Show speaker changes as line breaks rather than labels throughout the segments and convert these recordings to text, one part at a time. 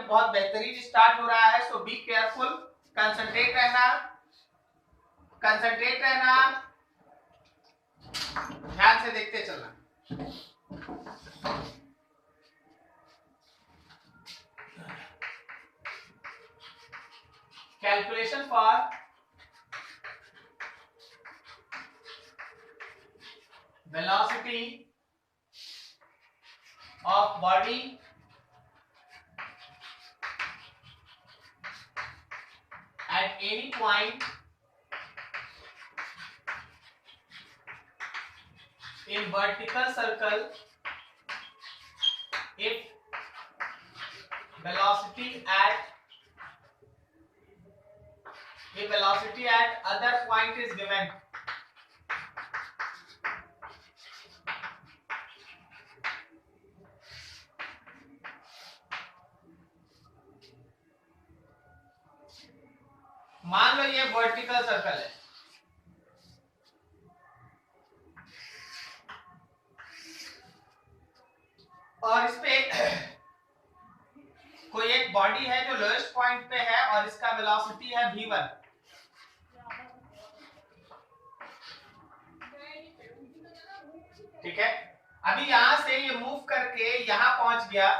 बहुत बेहतरीन स्टार्ट हो रहा है, सो बी केयरफुल, कंसंट्रेट रहना, कंसंट्रेट रहना, ध्यान से देखते चलना। Calculation for velocity of body at any point in vertical circle if velocity at other point is given. मान लो ये वर्टिकल सर्कल है, और इस पे कोई एक बॉडी है जो लोएस्ट पॉइंट पे है और इसका वेलोसिटी है v1। ठीक है, अभी यहां से ये मूव करके यहां पहुंच गया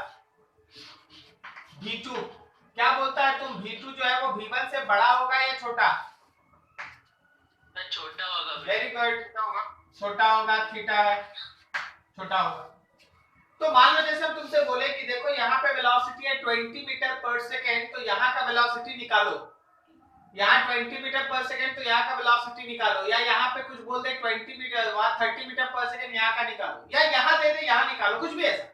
v2। क्या बोलता है तुम, v2 जो है वो v1 से बड़ा होगा या छोटा?
छोटा होगा।
वेरी गुड, छोटा होगा, थीटा है, छोटा होगा। तो मान लो जैसे हम तुमसे बोले कि देखो यहाँ पे वेलोसिटी है 20 मीटर पर सेकेंड, तो यहाँ का वेलोसिटी निकालो, यहाँ 20 मीटर पर सेकेंड, तो यहाँ का वेलोसिटी निकालो, या यहाँ पे कुछ बोल दे 20 मीटर, वहां 30 मीटर पर सेकेंड, यहाँ का निकालो, या यहाँ दे दे यहाँ निकालो, कुछ भी ऐसा।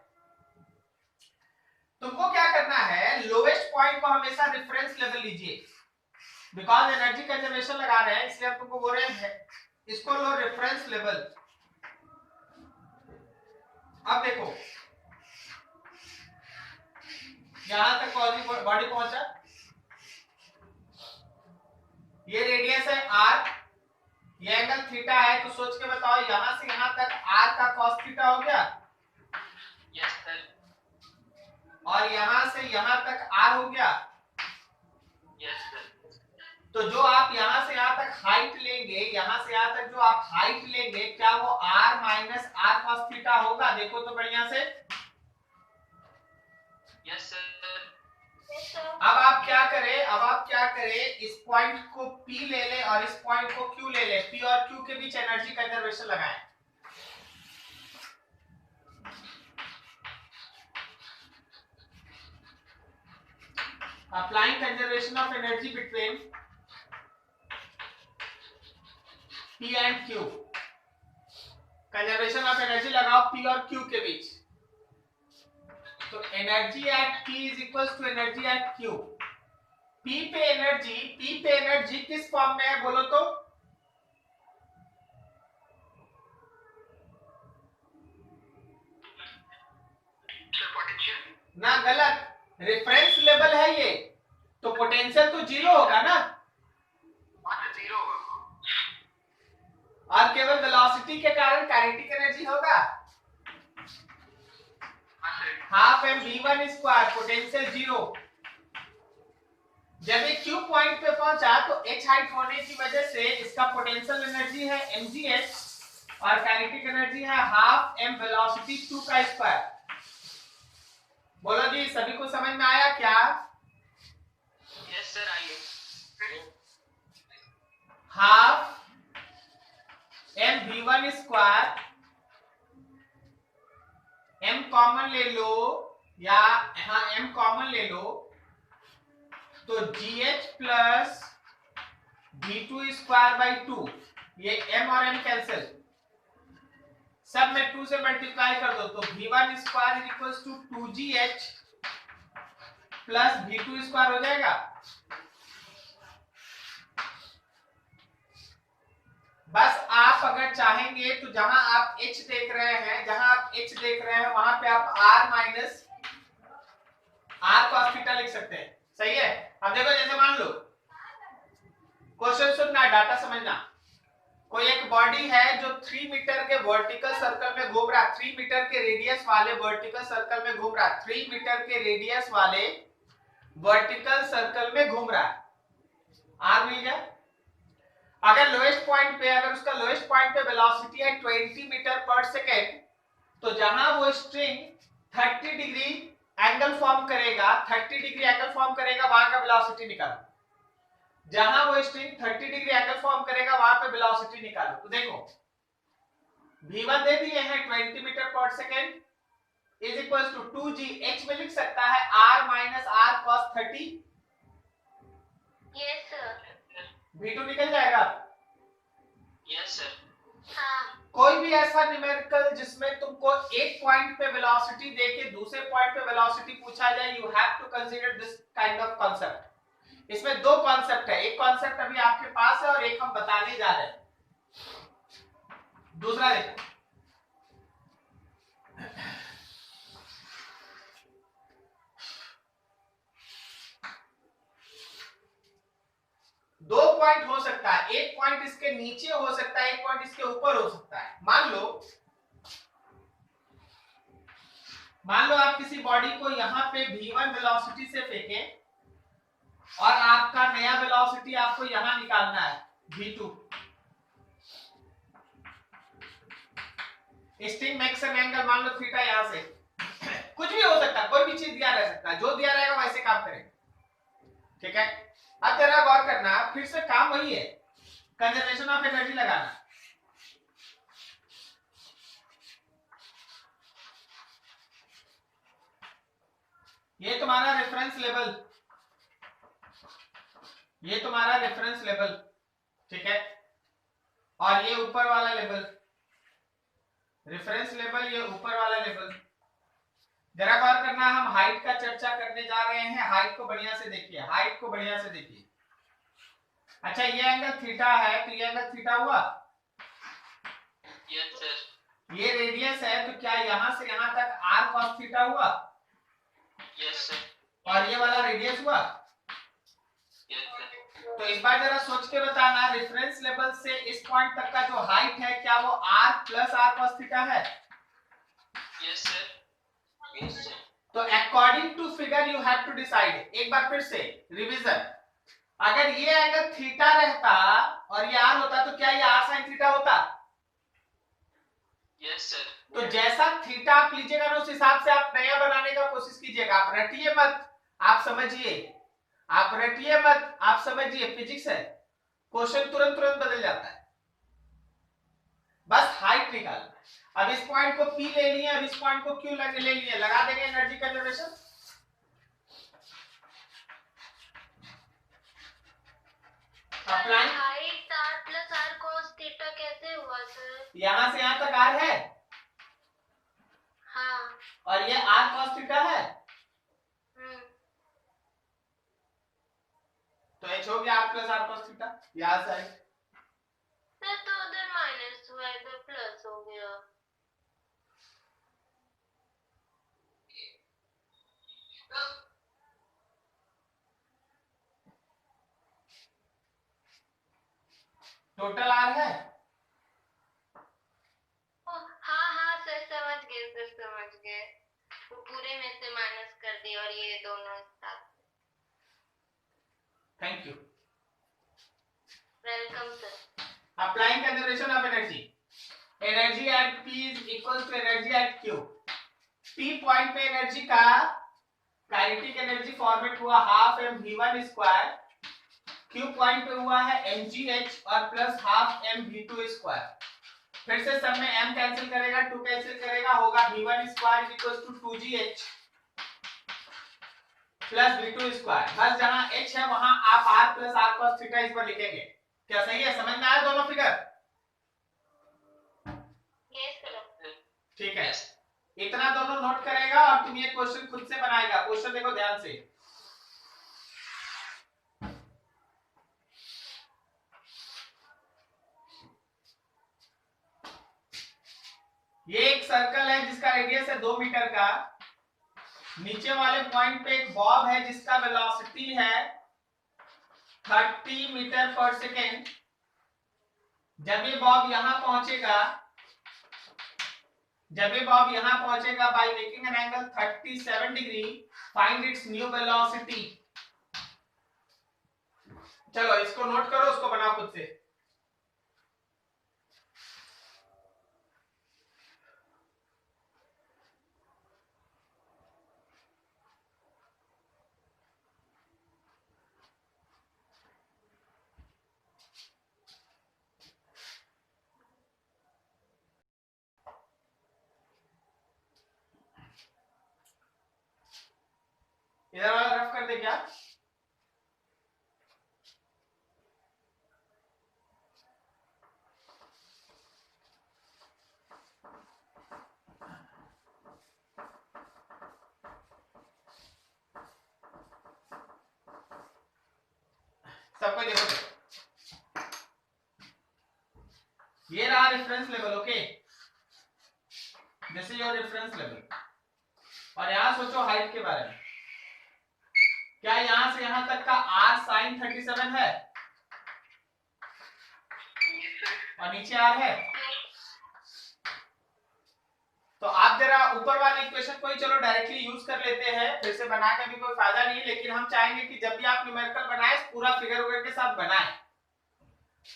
तुमको क्या करना है, लोएस्ट पॉइंट को हमेशा रेफरेंस लेवल लीजिए, बिकॉज एनर्जी कंजर्वेशन लगा रहे हैं, इसलिए हम तुमको बोल रहे हैं इसको लो रेफरेंस लेवल। अब देखो यहां तक बॉडी पहुंचा, ये रेडियस है r, ये एंगल थीटा है, तो सोच के बताओ यहां से यहां तक r का cos थीटा हो गया?
Yes sir.
और यहां से यहां तक r हो गया?
Yes sir.
तो जो आप यहां से यहां तक हाइट लेंगे, यहां से यहां तक जो आप हाइट लेंगे, क्या वो r minus r cos theta होगा? देखो तो बढ़िया से।
Yes sir.
अब आप क्या करें, इस पॉइंट को P ले ले और इस पॉइंट को Q ले ले, P और Q के बीच एनर्जी कंजर्वेशन लगाएं। Applying conservation of energy between P and Q। Conservation of energy लगाओ P और Q के बीच। तो energy at P is equal to energy at Q। P पे एनर्जी किस फॉर्म में है बोलो तो? ना, गलत, रेफरेंस लेवल है ये, तो पोटेंशियल तो जीरो होगा ना,
जीरो होगा,
और केवल वेलोसिटी के कारण काइनेटिक एनर्जी होगा half mv1 square, potential zero. जब ये Q पॉइंट पे पहुंचा तो h हाइट होने की वजह से इसका पोटेंशियल एनर्जी है mgh और काइनेटिक एनर्जी है हाफ m वेलोसिटी 2 का स्क्वायर। बोलो जी, सभी को समझ में आया क्या?
यस सर, आइए।
Half mv1 square, m common ले लो, या हाँ m कॉमन ले लो, तो gh plus v2 square by 2, ये m और m कैंसिल, सब में 2 से मल्टीप्लाई कर दो, तो v1 square is equal to 2gh plus v2 square हो जाएगा। बस आप अगर चाहेंगे तो जहां आप h देख रहे हैं, वहां पे आप r minus r cos theta लिख सकते हैं। सही है। अब देखो, जैसे मान लो क्वेश्चन सुनना, डाटा समझना। कोई एक बॉडी है जो 3 मीटर के वर्टिकल सर्कल में घूम रहा, 3 मीटर के रेडियस वाले वर्टिकल सर्कल में घूम रहा, 3 मीटर के रेडियस वाले वर्टिकल सर्कल में घूम रहा है, आर मिल गया। अगर लोएस्ट पॉइंट पे, अगर उसका लोएस्ट पॉइंट पे वेलोसिटी है 20 मीटर पर सेकेंड, तो जहां वो स्ट्रिंग 30 डिग्री एंगल फॉर्म करेगा, 30 डिग्री एंगल फॉर्म करेगा, वहां का वेलोसिटी निकालो। जहां वो स्ट्रिंग 30 डिग्री एंगल फॉर्म करेगा वहां पे वेलोसिटी निकालो। तो देखो v1 दे दिए हैं 20 मीटर पर second is equal to 2g, h में लिख सकता है r minus r cos 30।
Yes sir.
v2 निकल जाएगा।
Yes sir.
हाँ।
कोई भी ऐसा न्यूमेरिकल जिसमें तुमको एक पॉइंट पे वेलोसिटी देके दूसरे पॉइंट पे वेलोसिटी पूछा जाए, you have to consider this kind of concept. इसमें दो कॉन्सेप्ट है, एक कॉन्सेप्ट अभी आपके पास है और एक हम बताने जा रहे हैं। दूसरा देखो, दो पॉइंट हो सकता है, एक पॉइंट इसके नीचे हो सकता है, एक पॉइंट इसके ऊपर हो सकता है। मान लो आप किसी बॉडी को यहां पे v1 वेलोसिटी से फेंकें और आपका नया वेलोसिटी आपको यहां निकालना है v2। String makes an angle, मान लो थीटा, यहां से कुछ भी हो सकता है, कोई भी चीज दिया रह सकता है, जो दिया रहेगा वैसे काम करेंगे, ठीक है। अब जरा गौर करना, फिर से काम वही है, कंजर्वेशन ऑफ एनर्जी लगाना। ये तुम्हारा रेफरेंस लेवल, ये तुम्हारा रेफरेंस लेवल, ठीक है, और ये ऊपर वाला लेवल, रेफरेंस लेवल, ये ऊपर वाला लेवल। जरा गौर करना, हम हाइट का चर्चा करने जा रहे हैं, हाइट को बढ़िया से देखिए, हाइट को बढ़िया से देखिए। अच्छा ये एंगल थीटा है, तो ये एंगल थीटा हुआ।
Yes sir.
ये रेडियस है, तो क्या यहां से यहां तक r cos थीटा हुआ।
Yes sir.
और ये वाला रेडियस हुआ।
Yes sir.
तो इस बार जरा सोच के बताना, रेफरेंस लेवल से इस पॉइंट तक का जो हाइट है, क्या वो r plus r cos theta है।
Yes sir. Yes sir.
तो according to figure you have to decide. एक बार फिर से रिवीजन, अगर ये एंगल थीटा रहता और ये r होता, तो क्या ये r sin थीटा होता।
Yes sir.
तो जैसा थीटा आप लीजिएगा ना, उस हिसाब से आप नया बनाने का कोशिश कीजिएगा। आप रटिए मत, आप समझिए, आप रटिए मत, आप समझिए, फिजिक्स है, क्वेश्चन तुरंत तुरंत बदल जाता है। बस हाइट निकालना। अब इस पॉइंट को P ले लिए, अब इस पॉइंट को Q ले लिए, लगा देंगे energy conservation. Apply.
Height r plus r cos theta कैसे हुआ सर?
यहां से यहां तक r है।
हाँ।
और ये r cos थीटा है। तो h हो गया r plus r cos theta. यहां से
सर तो उधर माइनस हुआ, इधर प्लस हो गया।
टोटल r है।
हाँ सर, समझ गए सर, समझ गए। वो पूरे में से माइनस कर दिया और ये दोनों साथ।
Thank you.
Welcome sir.
Applying conservation of energy. Energy at P is equal to energy at Q। P point पे एनर्जी का काइनेटिक एनर्जी फॉर्मेट हुआ half mv1 square, Q point पे हुआ है mgh और प्लस हाफ mv2 स्क्वायर। फिर से सब में m कैंसिल करेगा, 2 कैंसिल करेगा, होगा v1 square equal to 2gh plus v2 square. बस जहां h है वहां आप r plus r cos theta इस पर लिखेंगे। क्या सही है? समझ में आया दोनों फिगर?
Yes sir.
ठीक है, इतना दोनों नोट करेगा और तुम ये क्वेश्चन खुद से बनाएगा। क्वेश्चन देखो ध्यान से, ये एक सर्कल है जिसका रेडियस है 2 मीटर का। नीचे वाले पॉइंट पे एक बॉब है जिसका वेलोसिटी है 30 मीटर पर सेकेंड। जब ये बॉब यहां पहुंचेगा, by making an angle 37 degree, find its new velocity. चलो इसको नोट करो, उसको बनाओ खुद से। इधर वाला रफ कर दे क्या? सबको देखो, ये रहा reference level. Okay, this is your reference level. और यहां सोचो हाइट के बारे में। क्या यहां से यहां तक का r sin 37 है? और नीचे r है। तो आप जरा ऊपर वाले इक्वेशन को ही चलो डायरेक्टली यूज कर लेते हैं, फिर से बना के भी कोई फायदा नहीं, लेकिन हम चाहेंगे कि जब भी आप न्यूमेरिकल बनाए पूरा फिगर वगैरह के साथ बनाएं।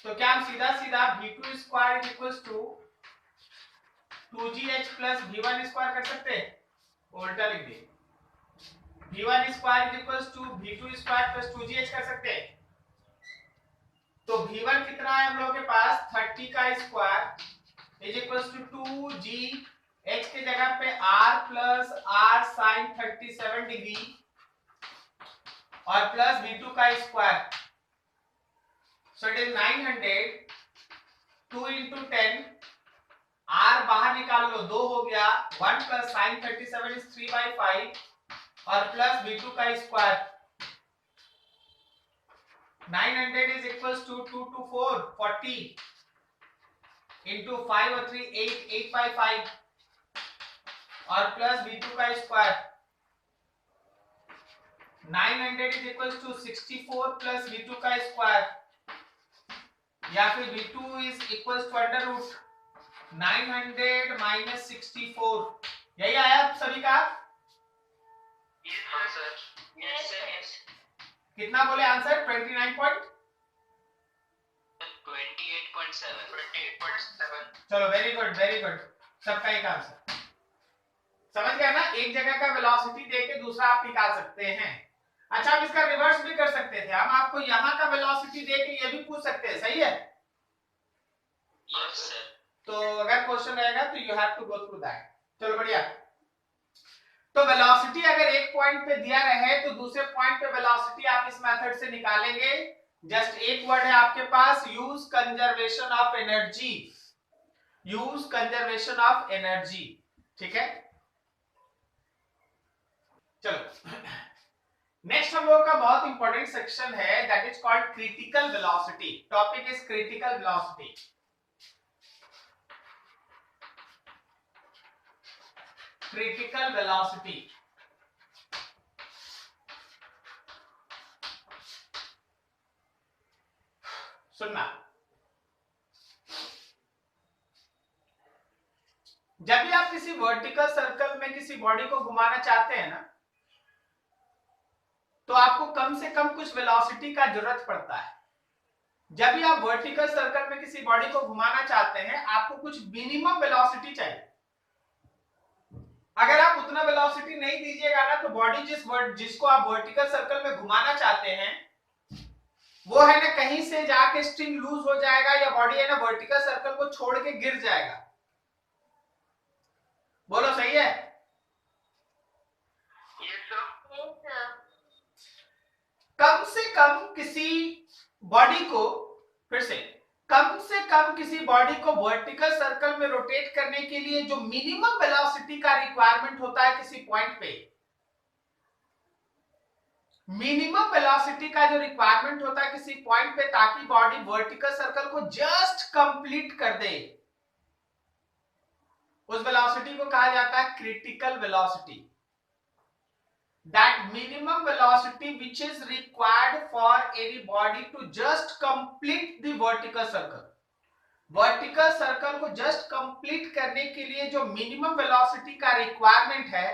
तो क्या हम सीधा सीधा v2 square equals to 2gh plus v1 square कर सकते हैं? उल्टा लिख दिए, v1 square equals to v2 square plus 2gh कर सकते हैं। तो v1 कितना है हम लोगों के पास? 30 का square is equals to 2g h के जगह पे r plus r sin 37 degree और प्लस v2 का square. So it is 900, 2 into 10, r बाहर निकाल लो, 2 हो गया, 1 प्लस sin 37 इज 3/5 और प्लस v2 का square. 900 is equals to 2 to 4 40 into 5 और 3 8 8/5 और प्लस v2 का square. 900 is equals to 64 plus v2 का स्क्वायर, या फिर v2 is equals to under root 900 minus 64। यही आया आप सभी का?
हाँ सर। Yes sir, yes.
कितना बोले आंसर? 29
28.7।
चलो वेरी गुड वेरी गुड, सबका एक आंसर। समझ गया ना? एक जगह का वेलोसिटी देके दूसरा आप निकाल सकते हैं। अच्छा, आप इसका रिवर्स भी कर सकते थे, हम आपको यहाँ का वेलोसिटी देके ये भी पूछ सकते हैं, सही है?
Yes sir.
तो अगर क्वेश्चन रहेगा तो you have to go through that. चलो बढ़िया। तो वेलोसिटी अगर एक पॉइंट पे दिया रहे तो दूसरे पॉइंट पे वेलोसिटी आप इस मेथड से निकालेंगे। जस्ट एक वर्ड है आपके पास, use conservation of energy. Use conservation of energy, ठीक है? चलो नेक्स्ट हम लोगों का बहुत इंपॉर्टेंट सेक्शन है, that is called critical velocity. Topic is critical velocity. Critical velocity. सुनना, जब भी आप किसी वर्टिकल सर्कल में किसी बॉडी को घुमाना चाहते हैं ना, तो आपको कम से कम कुछ वेलोसिटी का जरूरत पड़ता है। जब भी आप वर्टिकल सर्कल में किसी बॉडी को घुमाना चाहते हैं, आपको कुछ मिनिमम वेलोसिटी चाहिए। अगर आप उतना वेलोसिटी नहीं दीजिएगा ना, तो बॉडी जिसको आप वर्टिकल सर्कल में घुमाना चाहते हैं, वो है ना कहीं से जाके स्ट्रिंग लूज हो जाएगा, या बॉडी है ना वर्टिकल सर्कल को छोड़ के गिर जाएगा। बोलो सही है?
Yes sir.
कम से कम किसी बॉडी को, फिर से, कम से कम किसी बॉडी को वर्टिकल सर्कल में रोटेट करने के लिए जो मिनिमम वेलोसिटी का रिक्वायरमेंट होता है किसी पॉइंट पे, मिनिमम वेलोसिटी का जो रिक्वायरमेंट होता है किसी पॉइंट पे, ताकि बॉडी वर्टिकल सर्कल को जस्ट कंप्लीट कर दे, उस वेलोसिटी को कहा जाता है critical velocity. That minimum velocity which is required for any body to just complete the vertical circle. Vertical circle को जस्ट कंप्लीट करने के लिए जो मिनिमम वेलोसिटी का रिक्वायरमेंट है,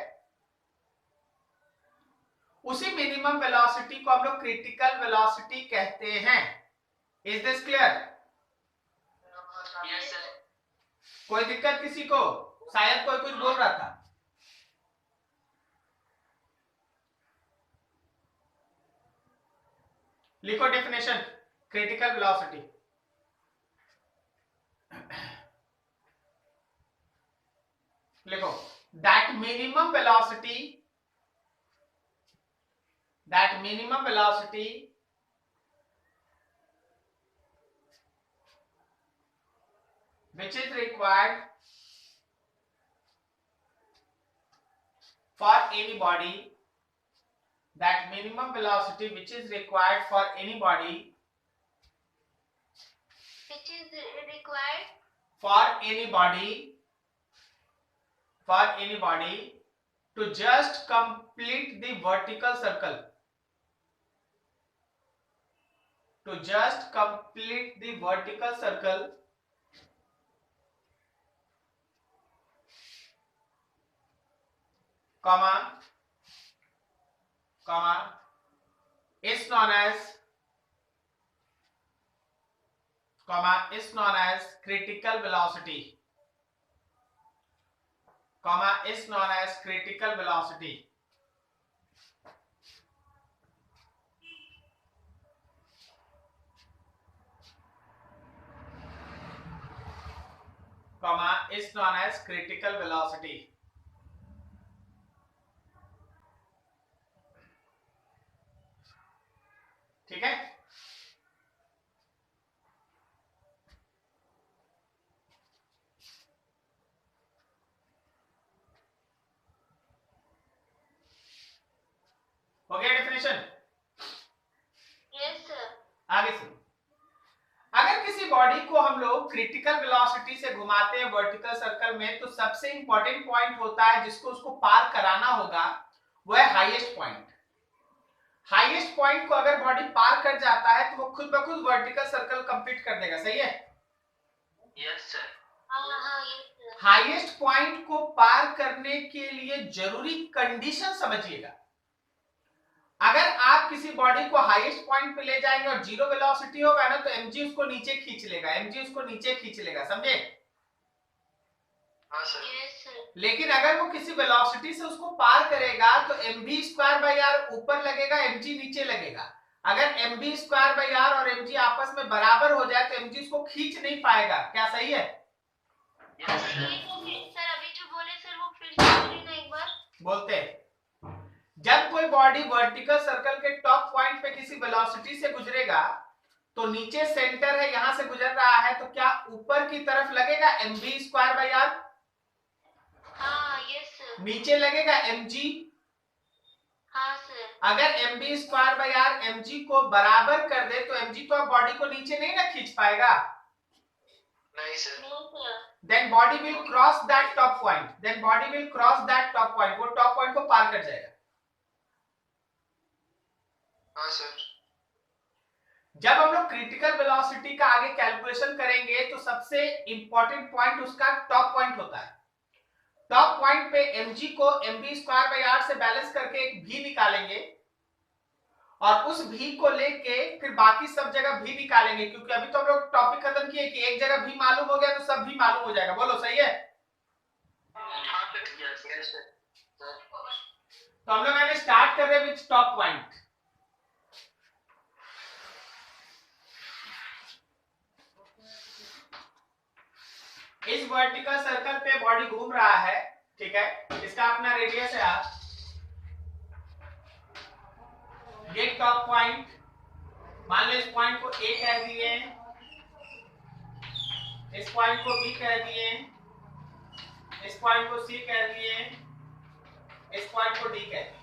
उसी मिनिमम वेलोसिटी को हम लोग क्रिटिकल वेलोसिटी कहते हैं। Is this clear?
Yes, sir.
कोई दिक्कत किसी को? शायद कोई कुछ बोल रहा था। लिखो डेफिनेशन क्रिटिकल वेलोसिटी। लिखो that minimum velocity which is required for any body, that minimum velocity which is required for any body,
which is required
for anybody to just complete the vertical circle, comma is known as critical velocity, ठीक है? हो गया definition?
yes sir
आगे सुनो। अगर किसी body को हम लोग क्रिटिकल वेलोसिटी से घुमाते हैं वर्टिकल सर्कल में, तो सबसे इंपॉर्टेंट पॉइंट होता है जिसको उसको पार कराना होगा, वो है हाईएस्ट पॉइंट। हाईएस्ट पॉइंट को अगर बॉडी पार कर जाता है तो वो खुद ब खुद वर्टिकल सर्कल कंप्लीट कर देगा। सही है?
Yes, sir.
हाँ yes sir
हाईएस्ट पॉइंट को पार करने के लिए जरूरी कंडीशन समझिएगा। अगर आप किसी बॉडी को हाईएस्ट पॉइंट पे ले जाएंगे और जीरो वेलोसिटी होगा ना, तो mg उसको नीचे खींच लेगा, समझे?
हाँ, sir.
yes sir
लेकिन अगर वो किसी वेलोसिटी से उसको पार करेगा तो mv²r ऊपर लगेगा, mg नीचे लगेगा। अगर mv²r और mg आपस में बराबर हो जाए तो mg उसको खींच नहीं पाएगा। क्या सही है?
Yes, sir.
सर अभी जो बोले सर वो फिर से बोलिए ना एक बार।
बोलते हैं, जब कोई बॉडी वर्टिकल सर्कल के टॉप पॉइंट पे किसी वेलोसिटी से गुजरेगा तो नीचे सेंटर है, यहां से गुजर रहा है, तो क्या ऊपर की तरफ लगेगा mv²r?
हाँ yes sir
नीचे लगेगा mg?
हाँ सर
अगर mv²r mg को बराबर कर दे तो mg तो अब बॉडी को नीचे नहीं ना खींच पाएगा।
नहीं, sir.
no sir
Then body will cross that top point. वो टॉप पॉइंट को पार कर जाएगा।
हाँ, sir.
जब हम लोग क्रिटिकल वेलोसिटी का आगे कैलकुलेशन करेंगे तो सबसे इंपॉर्टेंट पॉइंट उसका टॉप पॉइंट होता है। टॉप पॉइंट पे mg को mv²r से बैलेंस करके एक v निकालेंगे और उस v को लेके फिर बाकी सब जगह v निकालेंगे, क्योंकि अभी तो हम लोग टॉपिक खत्म किए कि एक जगह v मालूम हो गया तो सब v मालूम हो जाएगा। बोलो सही है?
हाँ, sir. Yes, yes, sir. Sir.
तो हम लोग आगे स्टार्ट कर रहे हैं विद टॉप पॉइंट। इस वर्टिकल सर्कल पे बॉडी घूम रहा है, ठीक है? इसका अपना रेडियस है r। ये टॉप पॉइंट, मान लो इस पॉइंट को a कह दिए, इस पॉइंट को b कह दिए, इस पॉइंट को c कह दिए, इस पॉइंट को d कह दिए।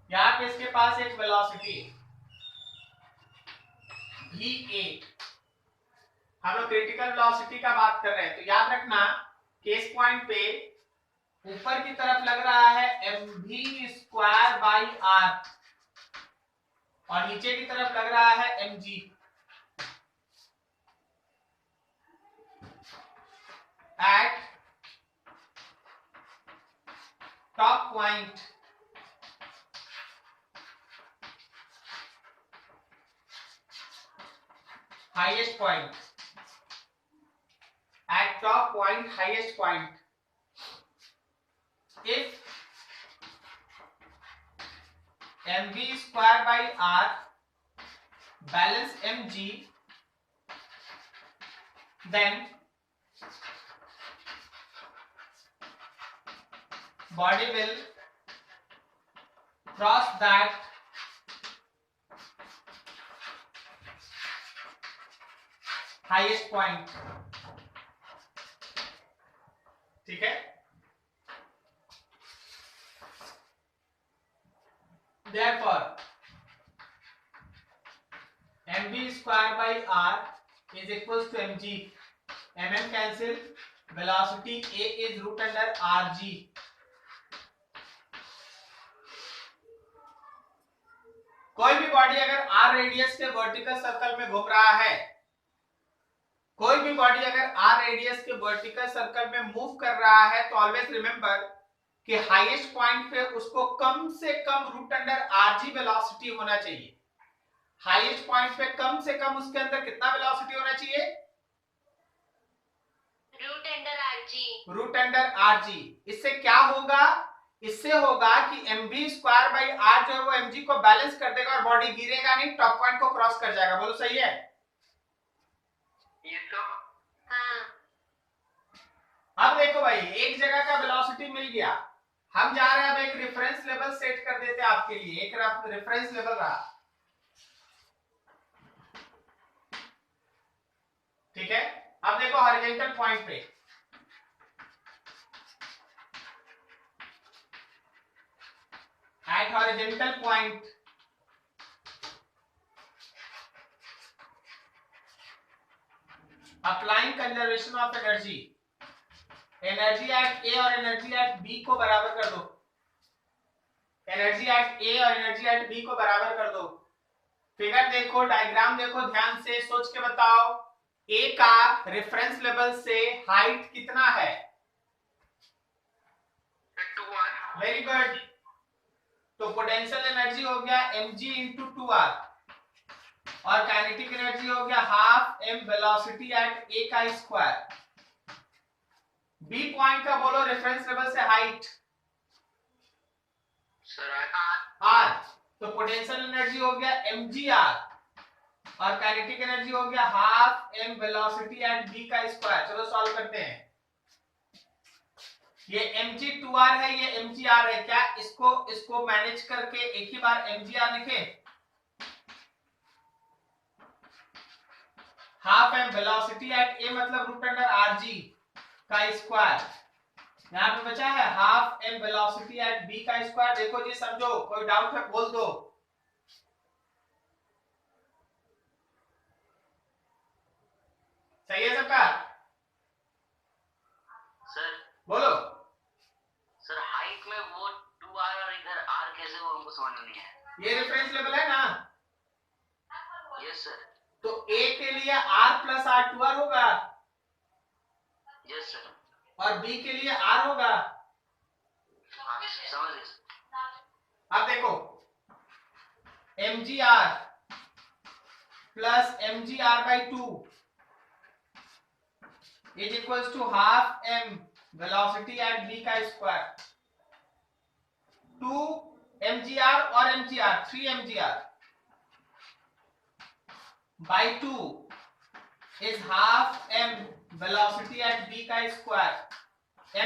यहां पे इसके पास एक वेलोसिटी va, हम लोग क्रिटिकल वेलोसिटी का बात कर रहे हैं, तो याद रखना कि इस पॉइंट पे ऊपर की तरफ लग रहा है mv²r और नीचे की तरफ लग रहा है mg। Eight top point highest point, at top point, highest point. If mv square by r balance mg, then body will cross that highest point. ठीक है? Therefore mv square by r is equals to mg. mm cancel, velocity a is root under rg. कोई भी body अगर r radius के vertical circle में घूम रहा है, कोई भी बॉडी अगर r रेडियस के वर्टिकल सर्कल में मूव कर रहा है, तो ऑलवेज रिमेंबर कि हाईएस्ट पॉइंट पे उसको कम से कम रूट अंडर rg वेलोसिटी होना चाहिए. हाईएस्ट पॉइंट पे कम से कम उसके अंदर कितना वेलोसिटी होना चाहिए? Root under rg. इससे क्या होगा? इससे होगा कि mv स्क्वायर बाई r जो है वो mg को बैलेंस कर देगा और बॉडी गिरेगा नहीं, टॉप पॉइंट को क्रॉस कर जाएगा. बोलो सही है?
ये तो
हाँ.
अब देखो भाई, एक जगह का वेलोसिटी मिल गया, हम जा रहे हैं अब एक रेफरेंस लेवल सेट कर देते हैं आपके लिए. एक रेफरेंस लेवल रहा, ठीक है? अब देखो हॉरिजॉन्टल पॉइंट पे at horizontal point applying conservation of energy, energy at A और एनर्जी एट बी को बराबर कर दो. एनर्जी एट ए और एनर्जी एट बी को बराबर कर दो. फिगर देखो, डायग्राम देखो, ध्यान से सोच के बताओ. ए का रेफरेंस लेवल से हाइट कितना है?
2r.
Very good. तो पोटेंशियल एनर्जी हो गया mg इंटू 2r और काइनेटिक एनर्जी हो गया half m velocity eight a का स्क्वायर. बी पॉइंट का बोलो रेफरेंस लेवल से हाइट
सर
r. तो पोटेंशियल एनर्जी हो गया mgr और काइनेटिक एनर्जी हो गया half m velocity at b का स्क्वायर. चलो सॉल्व करते हैं. ये mg2r है, ये mgr है. क्या इसको मैनेज करके एक ही बार mgr लिखे? Half m velocity eight a मतलब रूट अंडर rg का स्क्वायर. यहां पे बचा है half m velocity at b का स्क्वायर. देखो जी, समझो, कोई डाउट है बोल दो. सही है सबका?
सर
बोलो.
सर हाइट में वो 2r और इधर r कैसे, वो हमको समझ में नहीं है.
ये रेफरेंस लेवल है ना,
यस सर.
तो a के लिए r प्लस r 2r होगा
यस सर.
और b के लिए r होगा.
हाँ समझ गए सर.
अब देखो, mgr plus mgr by 2 is equals to half m velocity at b का स्क्वायर. 2 mgr और mgr 3 mgr by 2 is half m velocity at b का स्क्वायर.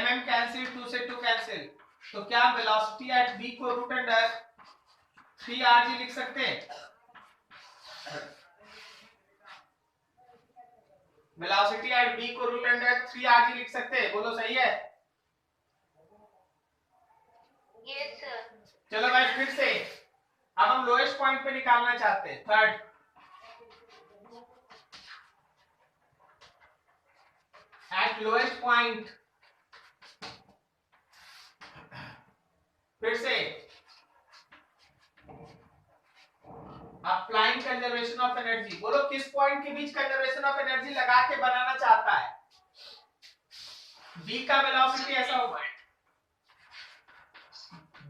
mm कैंसिल, 2 से 2 कैंसिल, तो क्या वेलोसिटी एट b को root under 3rg लिख सकते हैं? वेलोसिटी एट b को रूट अंडर 3rg लिख सकते हैं. बोलो सही है?
Yes sir.
चलो भाई फिर से, अब हम लोएस्ट पॉइंट पे निकालना चाहते हैं. थर्ड, एट लोएस्ट पॉइंट, फिर से अप्लाइंग कंजर्वेशन ऑफ एनर्जी. बोलो किस पॉइंट के बीच कंजर्वेशन ऑफ एनर्जी लगा के बनाना चाहता है? बी का वेलोसिटी ऐसा होगा,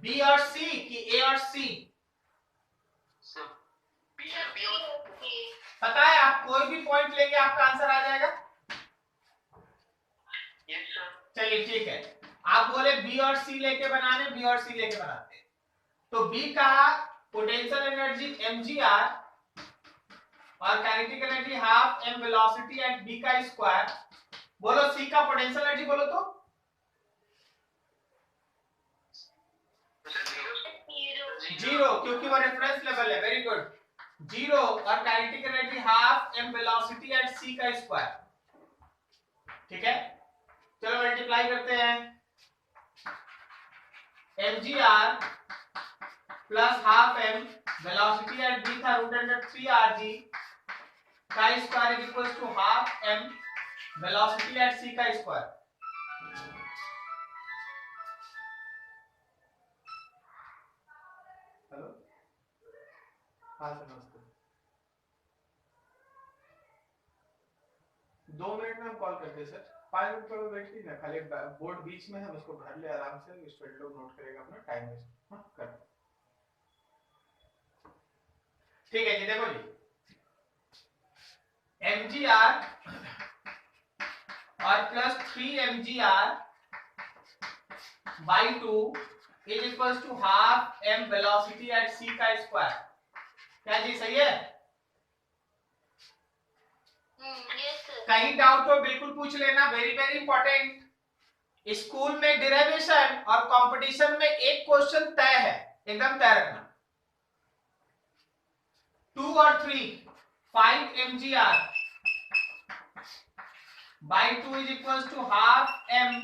बी और सी कि ए और सी?
सर बी और
पता है आप कोई भी पॉइंट लेंगे आपका आंसर आ जाएगा।
Yes sir.
चलिए ठीक है, आप बोले बी और सी लेके बनाने, बी और सी लेके बनाते हैं। तो बी का पोटेंशियल एनर्जी mgr और kinetic energy half m velocity at b का स्क्वायर। बोलो सी का पोटेंशियल एनर्जी बोलो तो जीरो, क्योंकि वो रेफरेंस लेवल है। वेरी गुड, जीरो और kinetic energy half m velocity at c का स्क्वायर। ठीक है, चलो मल्टीप्लाई करते हैं। mgr plus half m velocity at b था √3rg का square is equal to half m velocity at c का स्क्वायर। हेलो, हाँ सर नमस्ते। 2 मिनट में हम कॉल करते हैं सर, 5 मिनट का वेट कीजिए ना, खाली बोर्ड बीच में है, हम इसको भर ले आराम से, स्टूडेंट लोग नोट करेगा अपना टाइम वेस्ट। हाँ कर, ठीक है जी। देखो जी, mgr और plus 3mgr by 2 is equal to half m velocity at c का स्क्वायर। क्या जी सही है?
Yes sir.
कहीं डाउट हो बिल्कुल पूछ लेना, वेरी वेरी इंपॉर्टेंट। स्कूल में डेरिवेशन और कंपटीशन में एक क्वेश्चन तय है, एकदम तय रखना। 2 और 3 5 mgr by 2 is equals to half m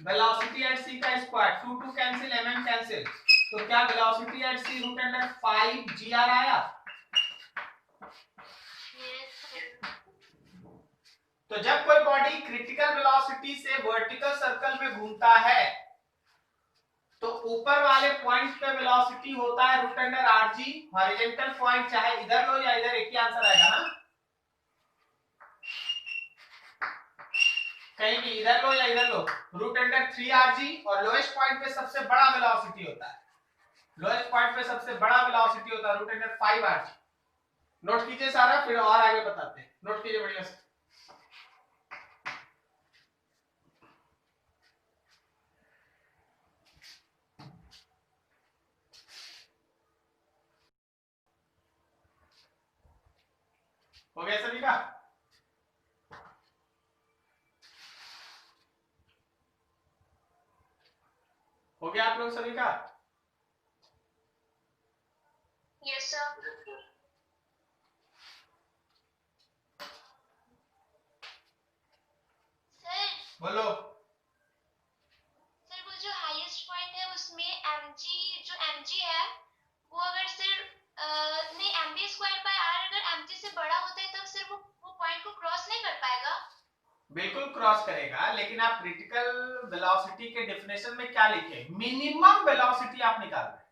velocity at c का स्क्वायर। 2 2 कैंसिल, mm कैंसिल, तो क्या वेलोसिटी एट c √5 gr आया?
Yes sir.
तो जब कोई बॉडी क्रिटिकल वेलोसिटी से वर्टिकल सर्कल में घूमता है तो ऊपर वाले पॉइंट पे वेलोसिटी होता है √rg। हॉरिजॉन्टल पॉइंट चाहे इधर लो या इधर, एक ही आंसर आएगा ना। कहीं भी इधर लो या इधर लो, √3rg। और लोएस्ट पॉइंट पे सबसे बड़ा वेलोसिटी होता है, लोएस्ट पॉइंट पे सबसे बड़ा वेलोसिटी होता है √5rg। नोट कीजिए सारा, फिर और आगे बताते हैं। नोट कीजिए बढ़िया से। हो गया सभी का? हो गया आप लोग सभी का?
Yes sir. सर
बोलो।
सर वो जो हाईएस्ट पॉइंट है उसमें mg, जो mg है वो अगर सिर्फ नहीं mv स्क्वायर बाय r अगर mg से बड़ा होता है तब सिर्फ वो पॉइंट को क्रॉस नहीं कर पाएगा।
बिल्कुल क्रॉस करेगा, लेकिन आप क्रिटिकल वेलोसिटी के डेफिनेशन में क्या लिखे? मिनिमम वेलोसिटी आप निकाल रहे हैं।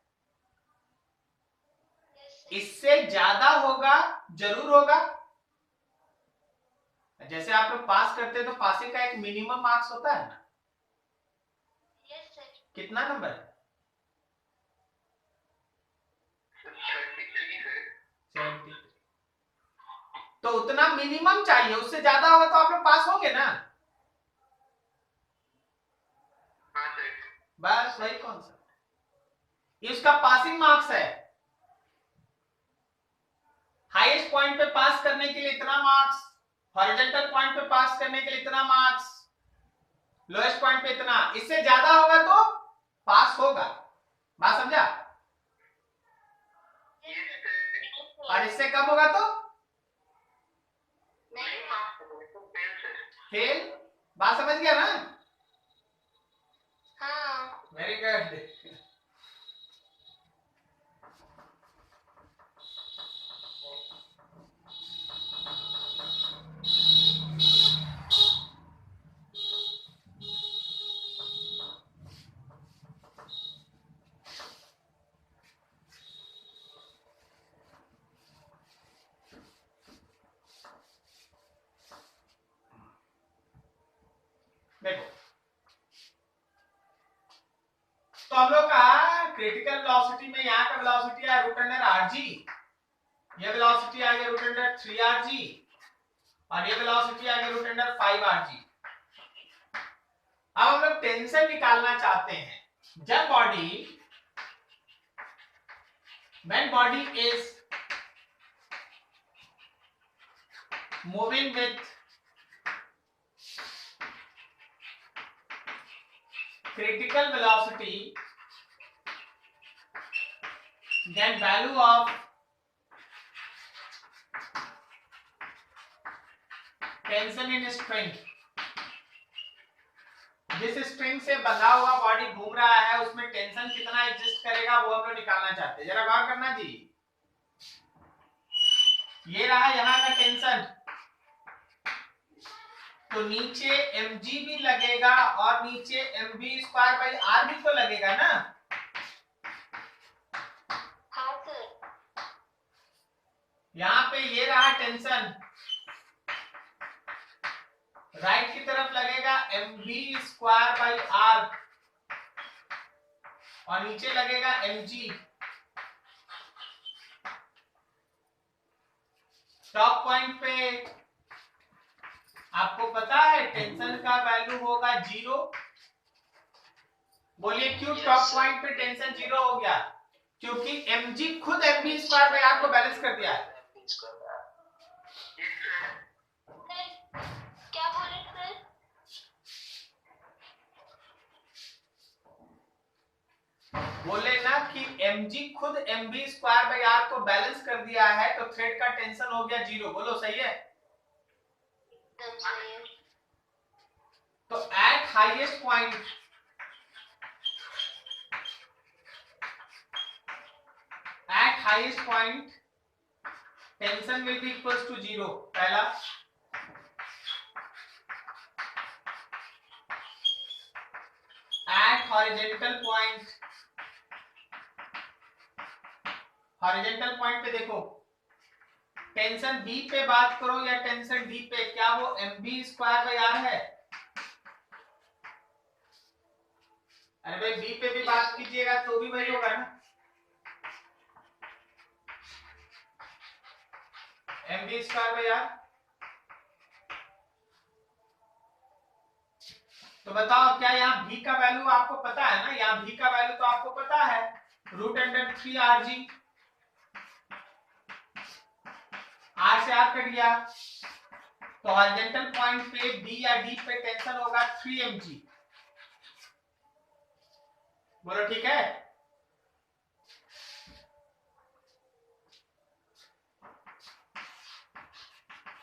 इससे ज्यादा होगा जरूर होगा। जैसे आप लोग पास करते हैं तो पासिंग का एक मिनिमम मार्क्स होता है ना।
Yes sir.
कितना नंबर है? 73। तो उतना मिनिमम चाहिए, उससे ज्यादा होगा तो आप लोग पास होंगे ना। बस वही कॉन्सेप्ट, ये उसका पासिंग मार्क्स है। हाईएस्ट पॉइंट पे पास करने के लिए इतना मार्क्स, हॉरिजॉन्टल पॉइंट पे पास करने के लिए इतना मार्क्स, लोएस्ट पॉइंट पे इतना। इससे ज्यादा होगा तो पास होगा। बात समझा? और इससे कम होगा तो फेल। बात समझ गया ना?
हाँ।
Very good. देखो, तो हम लोग का क्रिटिकल वेलोसिटी में यहाँ का वेलोसिटी है √rg ये वेलोसिटी आ गया रूट अंडर 3rg और ये वेलोसिटी आ गया रूट अंडर 5rg। अब हम लोग टेंशन निकालना चाहते हैं जब when body is moving with critical velocity, then value of tension in string, जिस स्ट्रिंग से बंधा हुआ बॉडी घूम रहा है उसमें टेंशन कितना एग्जिस्ट करेगा वो हम लोग निकालना चाहते हैं। जरा गौर करना जी, ये रहा यहाँ का टेंशन, तो नीचे mg भी लगेगा और नीचे mv²/r भी तो लगेगा ना।
हाँ सर।
यहाँ पे ये रहा टेंशन, राइट की तरफ लगेगा mv²/r और नीचे लगेगा mg। टॉप पॉइंट पे आपको पता है टेंशन का वैल्यू होगा 0। बोलिए क्यों टॉप पॉइंट पे टेंशन 0 हो गया? क्योंकि mg खुद mv²/r को बैलेंस कर दिया है।
सर क्या बोल रहे हैं सर?
बोले ना कि mg खुद mv²/r को बैलेंस कर दिया है तो थ्रेड का टेंशन हो गया 0। बोलो सही है?
एकदम सही है।
तो at highest point tension will be equals to 0। पहला एट हॉरिजॉन्टल पॉइंट पे देखो, टेंशन B पे बात करो या टेंशन D पे, क्या वो mv²/r है? अरे भाई B पे भी बात कीजिएगा तो भी वही होगा ना, mv²/r। तो बताओ क्या यहाँ V का वैल्यू आपको पता है ना? यहाँ V का वैल्यू तो आपको पता है, रूट अंडर 3rg, r से r कट गया, तो हॉरिजॉन्टल पॉइंट पे B या D पे टेंशन होगा 3mg। बोलो ठीक है?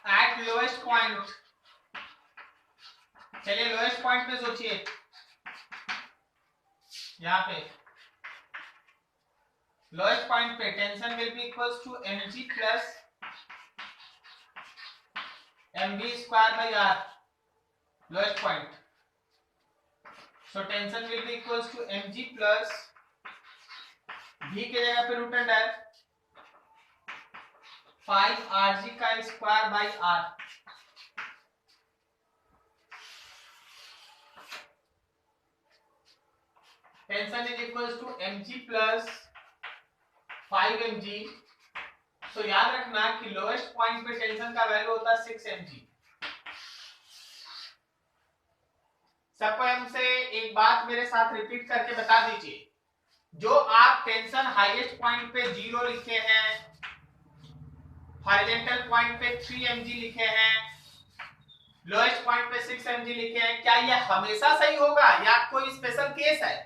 एट लोएस्ट पॉइंट, चलिए लोएस्ट पॉइंट पे सोचिए, यहाँ पे लोएस्ट पॉइंट पे tension will be equals to mg plus mv²/r, lowest point. So tension will be equals to mg plus v के जगह पे रूट अंडर 5rg का स्क्वायर/r। Tension is equals to mg plus 5mg। तो याद रखना कि लोएस्ट पॉइंट पे टेंशन का वैल्यू होता है 6mg। सबको हमसे एक बात मेरे साथ रिपीट करके बता दीजिए, जो आप टेंशन हाईएस्ट पॉइंट पे 0 लिखे हैं, हॉरिजॉन्टल पॉइंट पे 3mg लिखे हैं, लोएस्ट पॉइंट पे 6mg लिखे हैं, क्या ये हमेशा सही होगा या कोई स्पेशल केस है?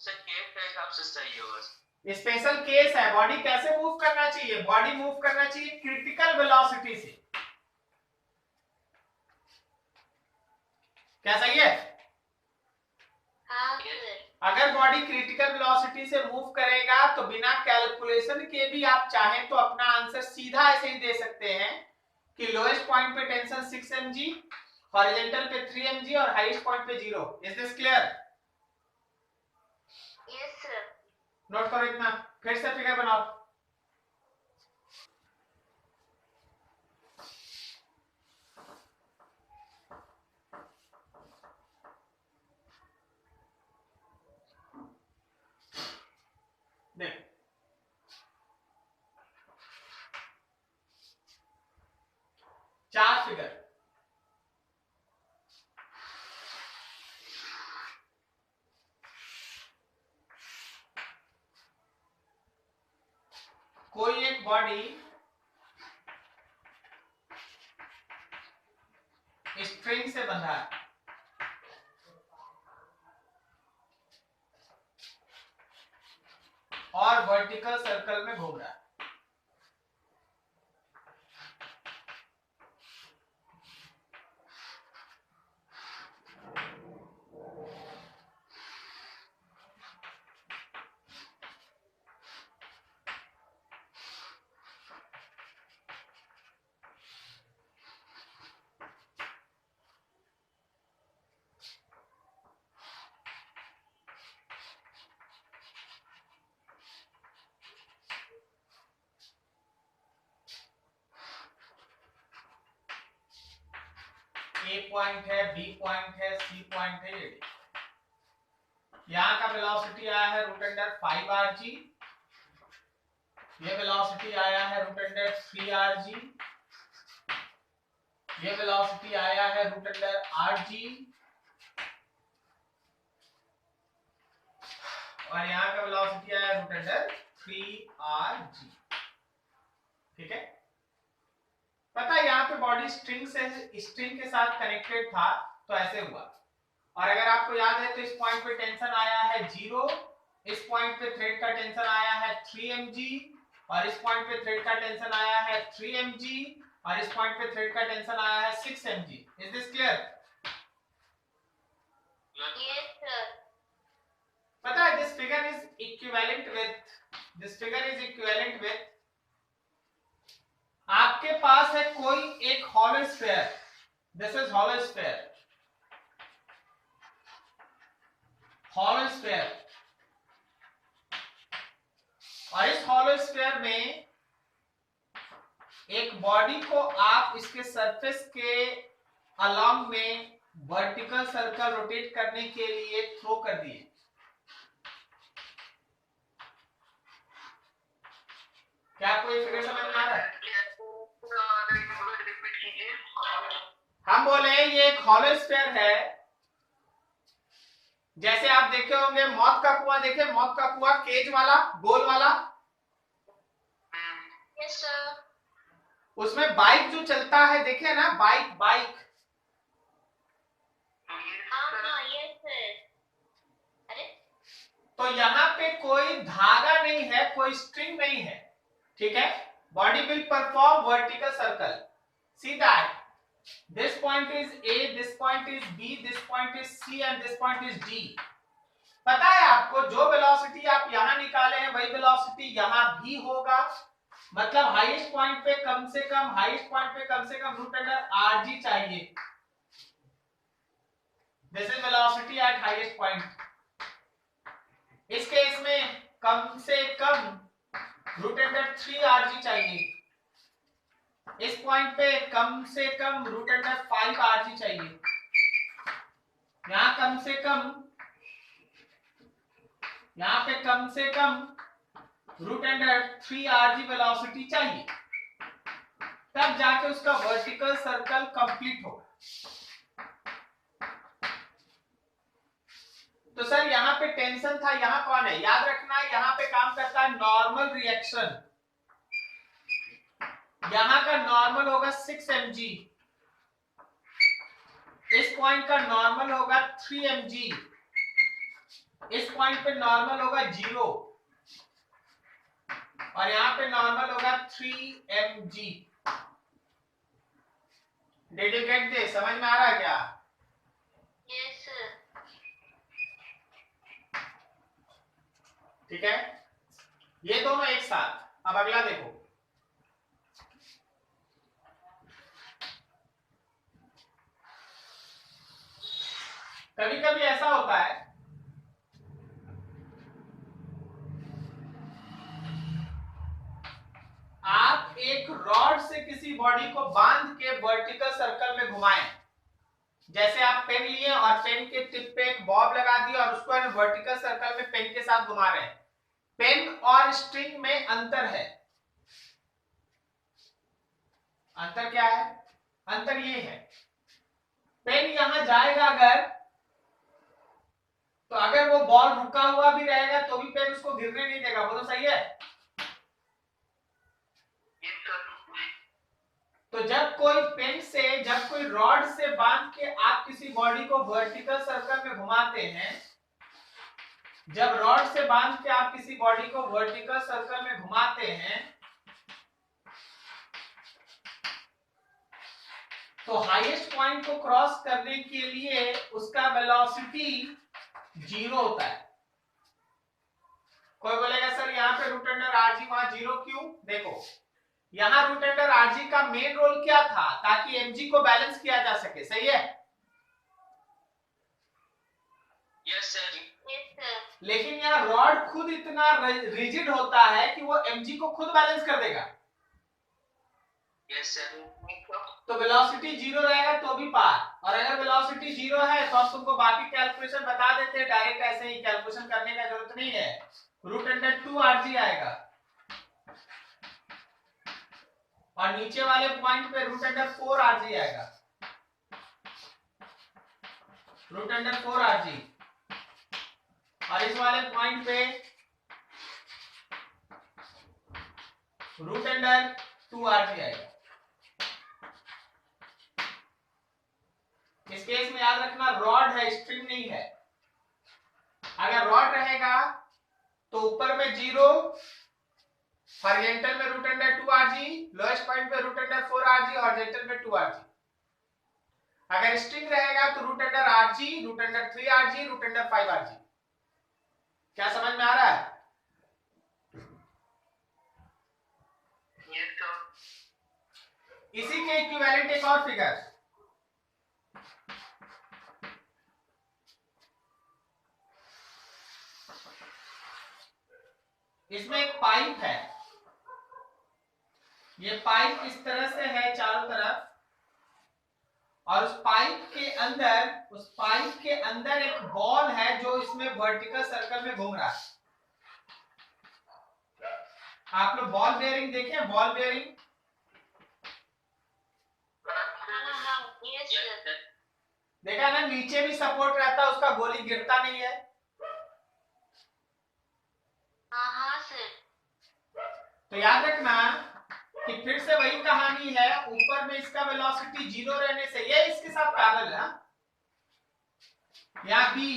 सर केस के हिसाब से सही होगा।
स्पेशल केस है। बॉडी कैसे मूव करना चाहिए? बॉडी मूव करना चाहिए क्रिटिकल वेलोसिटी से। क्या सही है?
हाँ सर।
अगर बॉडी क्रिटिकल वेलोसिटी से मूव करेगा तो बिना कैलकुलेशन के भी आप चाहें तो अपना आंसर सीधा ऐसे ही दे सकते हैं कि लोएस्ट पॉइंट पे टेंशन 6mg, हॉरिजॉन्टल पे 3mg और हाईएस्ट पॉइंट पे 0। Is this clear?
Yes sir.
Note करो इतना, फिर से फिगर बनाओ। देख कोई एक बॉडी स्ट्रिंग से बंधा है और वर्टिकल सर्कल में घूम रहा है। ए पॉइंट है, बी पॉइंट है, सी पॉइंट है। ये यहाँ का वेलोसिटी आया है √5rg, ये वेलोसिटी आया है √3rg, ये वेलोसिटी आया है √rg, और यहाँ का वेलोसिटी आया है √3rg। ठीक है, पता है यहाँ पे बॉडी स्ट्रिंग के साथ कनेक्टेड था तो ऐसे हुआ। और अगर आपको याद है तो इस पॉइंट पे टेंशन आया है 0, इस पॉइंट पे थ्रेड का टेंशन आया है 3 mg, और इस पॉइंट पे थ्रेड का टेंशन आया है 3 mg, और इस पॉइंट पे थ्रेड का टेंशन आया है 6 mg। Is this clear?
Yes, sir.
पता है this figure is equivalent with आपके पास है कोई एक hollow sphere, this is hollow sphere, और इस हॉलो स्फीयर में एक बॉडी को आप इसके सरफेस के अलोंग में वर्टिकल सर्कल रोटेट करने के लिए थ्रो कर दिए। क्या कोई फिगर समझ में आ रहा है? हम बोले ये एक हॉलो स्फीयर है, जैसे आप देखे होंगे मौत का कुआं, देखे मौत का कुआं केज वाला गोल वाला,
Yes, sir.
उसमें बाइक जो चलता है देखे ना, बाइक
हाँ, yes, sir. अरे
तो यहाँ पे कोई धागा नहीं है, कोई स्ट्रिंग नहीं है। ठीक है, body will perform vertical circle. See that this point is A, this point is B, this point is C and this point is D। पता है आपको जो वेलोसिटी आप यहाँ निकाले हैं वही वेलोसिटी यहाँ भी होगा, मतलब हाईएस्ट पॉइंट पे कम से कम √rg चाहिए। This is velocity at highest point. इस केस में कम से कम √3rg चाहिए, इस पॉइंट पे कम से कम √5rg चाहिए, यहाँ कम से कम √3rg वेलोसिटी चाहिए, तब जाके उसका वर्टिकल सर्कल कंप्लीट होगा। तो सर यहाँ पे टेंशन था, यहाँ कौन है? याद रखना यहाँ पे काम करता है नॉर्मल रिएक्शन। यहाँ का नॉर्मल होगा 6 mg, इस पॉइंट का नॉर्मल होगा 3 mg, इस पॉइंट पे नॉर्मल होगा 0, और यहाँ पे नॉर्मल होगा 3 mg। Did you get this? समझ में आ रहा है क्या?
yes, sir.
ठीक है, ये दोनों एक साथ। अब अगला देखो, कभी कभी ऐसा होता है आप एक रॉड से किसी बॉडी को बांध के वर्टिकल सर्कल में घुमाएं, जैसे आप पेन लिए और पेन के टिप पे एक बॉब लगा दिया और उसको वर्टिकल सर्कल में पेन के साथ घुमा रहे हैं। पेन और स्ट्रिंग में अंतर है। अंतर क्या है? अंतर ये है, पेन यहां जाएगा अगर, तो अगर वो बॉल रुका हुआ भी रहेगा तो भी पेन उसको गिरने नहीं देगा। बोलो सही है? तो जब कोई रॉड से बांध के आप किसी बॉडी को वर्टिकल सर्कल में घुमाते हैं, जब रॉड से बांध के आप किसी बॉडी को वर्टिकल सर्कल में घुमाते हैं, तो हाईएस्ट पॉइंट को क्रॉस करने के लिए उसका वेलोसिटी 0 होता है। कोई बोलेगा सर यहाँ पे रूट अंडर आरजी वहां 0 क्यों? देखो यहां रूट अंडर आरजी का मेन रोल क्या था? ताकि एमजी को बैलेंस किया जा सके, सही है?
Yes sir.
लेकिन यहाँ रॉड खुद इतना रिजिड होता है कि वो एमजी को खुद बैलेंस कर देगा।
Yes sir.
तो वेलोसिटी 0 रहेगा तो भी पार, और अगर वेलोसिटी 0 है तो हम तुमको बाकी कैलकुलेशन बता देते हैं, डायरेक्ट ऐसे ही कैलकुलेशन करने का जरूरत नहीं है। रूट अंडर 2 आरजी आएगा और नीचे वाले पॉइंट पे रूट अंडर 4 आरजी आएगा, रूट अंडर 4 आरजी, और इस वाले पॉइंट पे रूट अंडर 2 आरजी आएगा। इस केस में याद रखना रॉड है, स्ट्रिंग नहीं है। अगर रॉड रहेगा तो ऊपर में 0, हॉरिजॉन्टल में root under 2 RG, lowest point पे रूट अंडर 4 आरजी, हॉरिजॉन्टल में 2 आरजी। अगर स्ट्रिंग रहेगा तो root under RG, root under 3 RG, root under 5 RG. क्या समझ में आ रहा है?
Yes sir.
इसी के इक्विवेलेंट एक और फिगर, इसमें एक पाइप है, ये पाइप इस तरह से है चारों तरफ, और उस पाइप के अंदर एक बॉल है जो इसमें वर्टिकल सर्कल में घूम रहा है। आप लोग बॉल बेयरिंग देखे? बॉल बेयरिंग देखा ना, नीचे भी सपोर्ट रहता है उसका, गोली गिरता नहीं है।
हाँ सर।
तो याद रखना कि फिर से वही कहानी है, ऊपर में इसका वेलोसिटी 0 रहने से ये इसके साथ पैरेलल है। या बी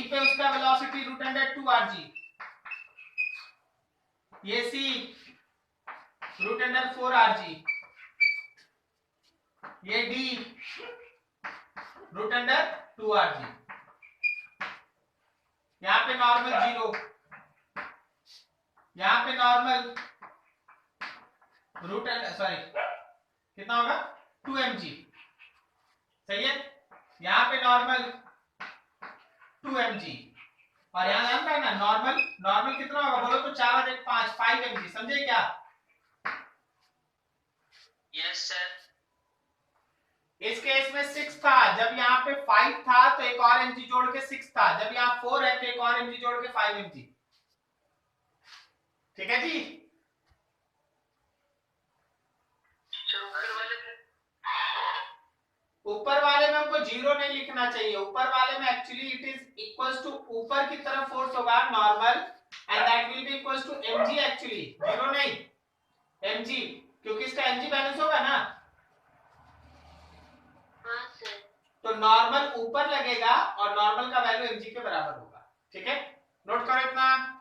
पे उसका वेलोसिटी रूट अंडर 2 आरजी, ये सी रूट अंडर 4 आरजी, ये डी रूट अंडर 2 आरजी। यहाँ पे नॉर्मल 0, यहाँ पे नॉर्मल रूट अंडर कितना होगा 2 mg, सही है? यहाँ पे नॉर्मल 2 mg, और यहाँ ध्यान रखना नॉर्मल कितना होगा बोलो तो 4/5 5 mg, समझे क्या?
Yes sir.
इस केस में 6 था, जब यहाँ पे 5 था तो एक और mg जोड़ के 6 था, जब यहाँ 4 है तो एक और mg जोड़ के 5 mg। ठीक है जी? ऊपर वाले में हमको 0 नहीं लिखना चाहिए, ऊपर वाले में actually it is equals to ऊपर की तरफ फोर्स होगा normal, and that will be equals to mg, actually 0 नहीं mg, क्योंकि इसका mg बैलेंस होगा ना।
हाँ सर।
तो नॉर्मल ऊपर लगेगा और नॉर्मल का वैल्यू mg के बराबर होगा। ठीक है, नोट करो इतना।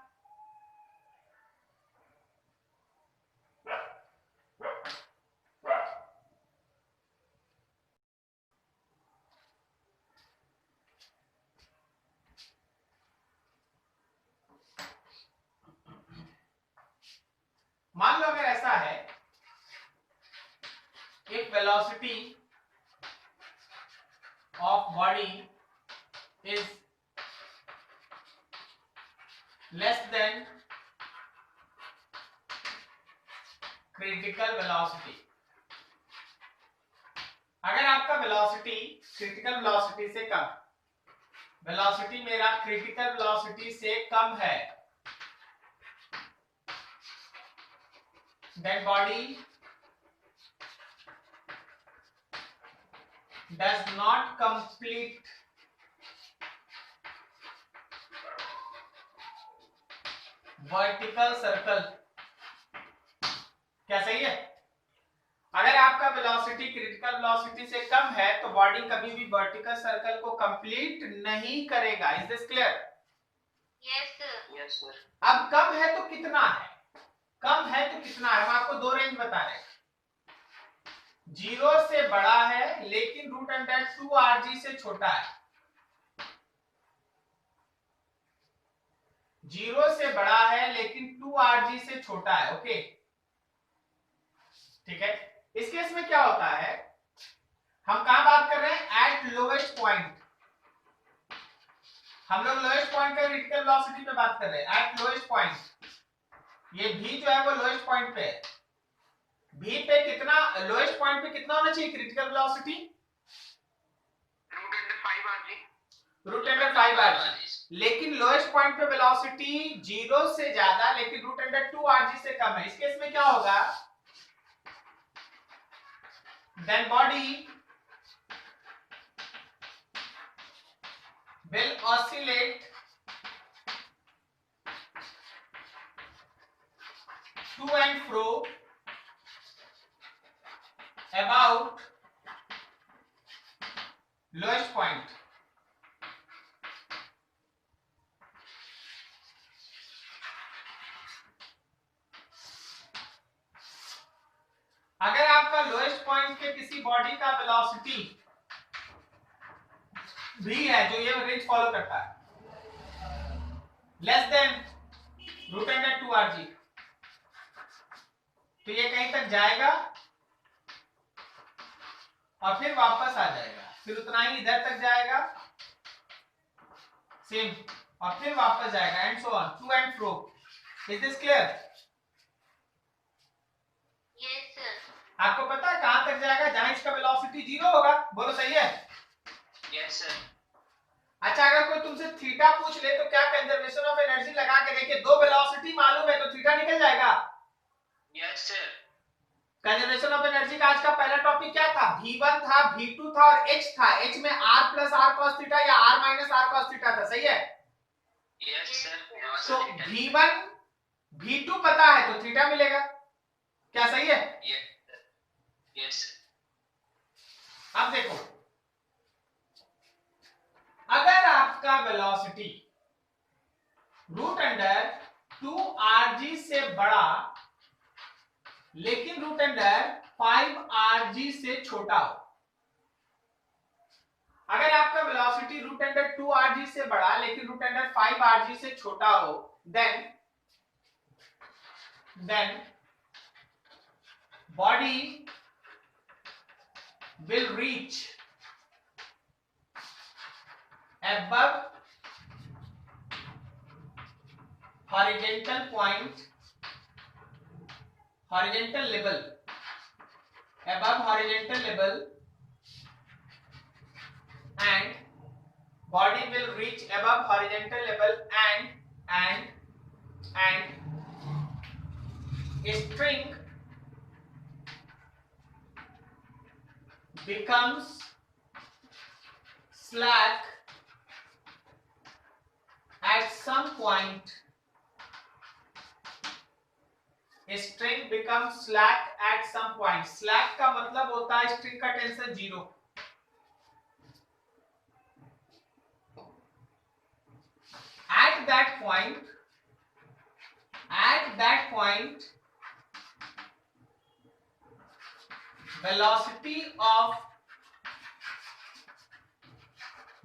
मान लो अगर ऐसा है, if velocity of body is less than critical velocity, अगर आपका वेलोसिटी क्रिटिकल वेलोसिटी से कम, वेलोसिटी मेरा क्रिटिकल वेलोसिटी से कम है, then body does not complete vertical circle क्या सही है? अगर आपका वेलोसिटी क्रिटिकल वेलोसिटी से कम है तो बॉडी कभी भी वर्टिकल सर्कल को कंप्लीट नहीं करेगा। Is this clear?
Yes sir.
Yes sir.
अब कम है तो कितना है? कम है तो कितना है? हम आपको दो रेंज बता रहे हैं। 0 से बड़ा है लेकिन रूट अंडर 2rg से छोटा है। 0 से बड़ा है लेकिन 2rg से छोटा है। ओके, ठीक है। इस केस में क्या होता है, हम कहां बात कर रहे हैं? Eight lowest point. हम लोग लोएस्ट पॉइंट का क्रिटिकल वेलोसिटी पे बात कर रहे हैं, एट लोएस्ट पॉइंट। ये v जो है वो लोएस्ट पॉइंट पे है। v पे कितना, लोएस्ट पॉइंट पे कितना होना चाहिए critical velocity? Root under 5rg। लेकिन लोएस्ट पॉइंट पे वेलोसिटी 0 से ज्यादा लेकिन रूट अंडर 2rg से कम है। इस केस में क्या होगा? Then body will oscillate to and fro about lowest point. अगर आपका लोएस्ट पॉइंट के किसी बॉडी का वेलोसिटी भी है जो ये रेंज फॉलो करता है, less than root under 2rg, तो ये कहीं तक जाएगा और फिर वापस आ जाएगा, फिर उतना ही इधर तक जाएगा सेम, और फिर वापस जाएगा and so on, to and fro. Is this clear?
Yes sir.
आपको पता है कहां तक जाएगा जहां इसका वेलोसिटी 0 होगा? बोलो सही है?
Yes sir.
अच्छा, अगर कोई तुमसे थीटा पूछ ले तो क्या कंजर्वेशन ऑफ एनर्जी लगा के देखिए, दो वेलोसिटी मालूम है तो थीटा निकल जाएगा।
Yes sir.
Conservation of energy का आज का पहला टॉपिक क्या था? v1 था, v2 था और h था। h में r plus r cos theta या r minus r cos theta था। सही है?
Yes sir.
तो v1 v2 पता है तो थीटा मिलेगा। क्या सही है?
यस।
अब देखो, अगर आपका वेलोसिटी रूट अंडर 2rg से बड़ा लेकिन रूट अंडर 5rg से छोटा हो, अगर आपका वेलोसिटी रूट अंडर 2rg से बड़ा लेकिन रूट अंडर 5rg से छोटा हो, then body will reach above horizontal point, horizontal level, above horizontal level, and body will reach above horizontal level and a string becomes slack at some point. A string becomes slack at some point. Slack का मतलब होता है string का tension 0। At that point, velocity of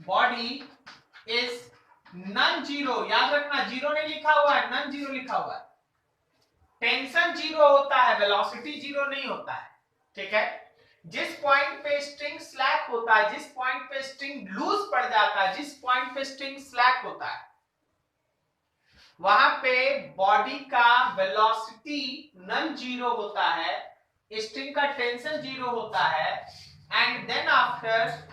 body is non-zero। याद रखना, zero नहीं लिखा हुआ है, नॉन जीरो लिखा हुआ है। टेंशन 0 होता है, वेलोसिटी 0 नहीं होता है। ठीक है? जिस पॉइंट पे स्ट्रिंग स्लैक होता है, जिस पॉइंट पे स्ट्रिंग लूज पड़ जाता है, जिस पॉइंट पे स्ट्रिंग स्लैक होता है, वहां पे बॉडी का वेलोसिटी नॉन जीरो होता है, स्ट्रिंग का टेंशन 0 होता है, एंड देन आफ्टर,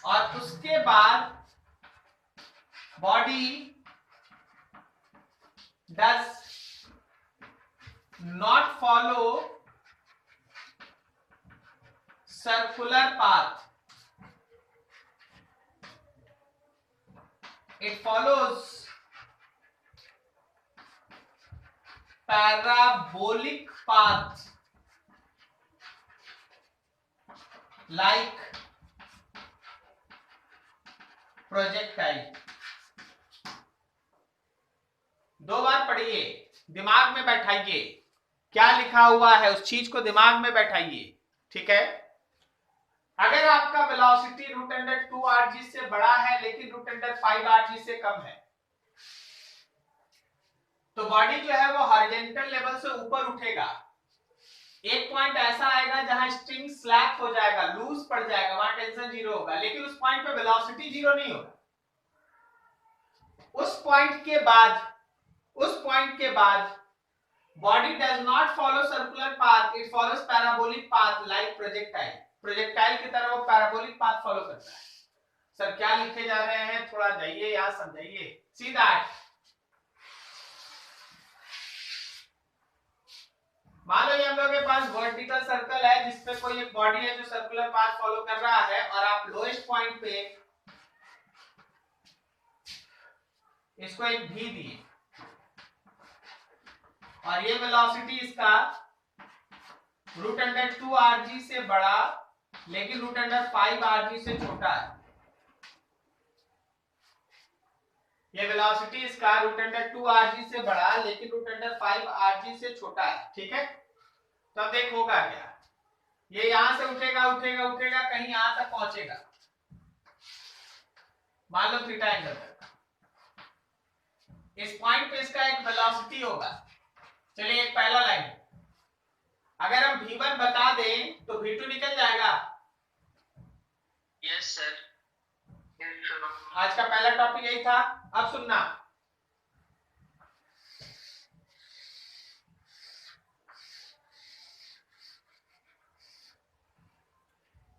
और उसके बाद body does not follow circular path. It follows parabolic path like projectile. दो बार पढ़िए, दिमाग में बैठाइए, क्या लिखा हुआ है उस चीज को दिमाग में बैठाइए, ठीक है। अगर आपका वेलोसिटी √2rg से बड़ा है लेकिन √5rg से कम है, तो बॉडी जो है वो हॉरिजॉन्टल लेवल से ऊपर उठेगा। एक पॉइंट ऐसा आएगा जहां स्ट्रिंग स्लैप हो जाएगा, लूज पड़ जाएगा, वहां टेंशन 0 होगा, लेकिन उस पॉइंट पे वेलोसिटी 0 नहीं होगा। उस पॉइंट के बाद body does not follow circular path, it follows parabolic path like projectile. Projectile की तरह वो पैराबोलिक पाथ फॉलो करता है। सर क्या लिखे जा रहे हैं, थोड़ा जाइए यार, समझाइए। सी दैट मान लो ये हम लोग के पास वर्टिकल सर्कल है जिसपे कोई एक बॉडी है जो सर्कुलर पाथ फॉलो कर रहा है, और आप लोएस्ट पॉइंट पे इसको एक भी दिए, और ये वेलोसिटी इसका √2rg से बड़ा लेकिन √5rg से छोटा है। ये वेलोसिटी इसका √2rg से बड़ा लेकिन √5rg से छोटा है, ठीक है। तो अब देख होगा क्या, ये यहां से उठेगा उठेगा उठेगा, कहीं यहां तक पहुंचेगा, मान लो थीटा एंगल तक। इस पॉइंट पे इसका एक वेलोसिटी होगा। चलिए एक पहला लाइन, अगर हम v1 बता दें तो v2 निकल जाएगा।
Yes sir.
आज का पहला टॉपिक यही था। अब सुनना,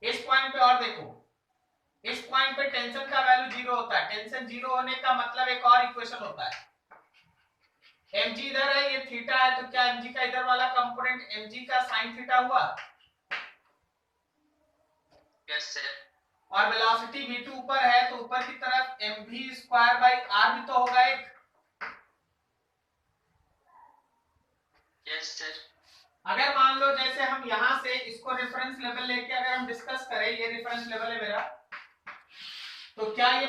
इस पॉइंट पे और देखो, इस पॉइंट पे टेंशन का वैल्यू 0 होता है। टेंशन 0 होने का मतलब एक और इक्वेशन होता है, mg इधर है, ये थीटा है, तो क्या mg का इधर वाला कंपोनेंट mg का sin थीटा हुआ?
Yes sir.
और वेलोसिटी v2 ऊपर है तो ऊपर की तरफ mv²r भी तो होगा एक।
Yes sir.
अगर मान लो जैसे हम यहां से इसको रेफरेंस लेवल लेके अगर हम डिस्कस करें, ये रेफरेंस लेवल है मेरा, तो क्या ये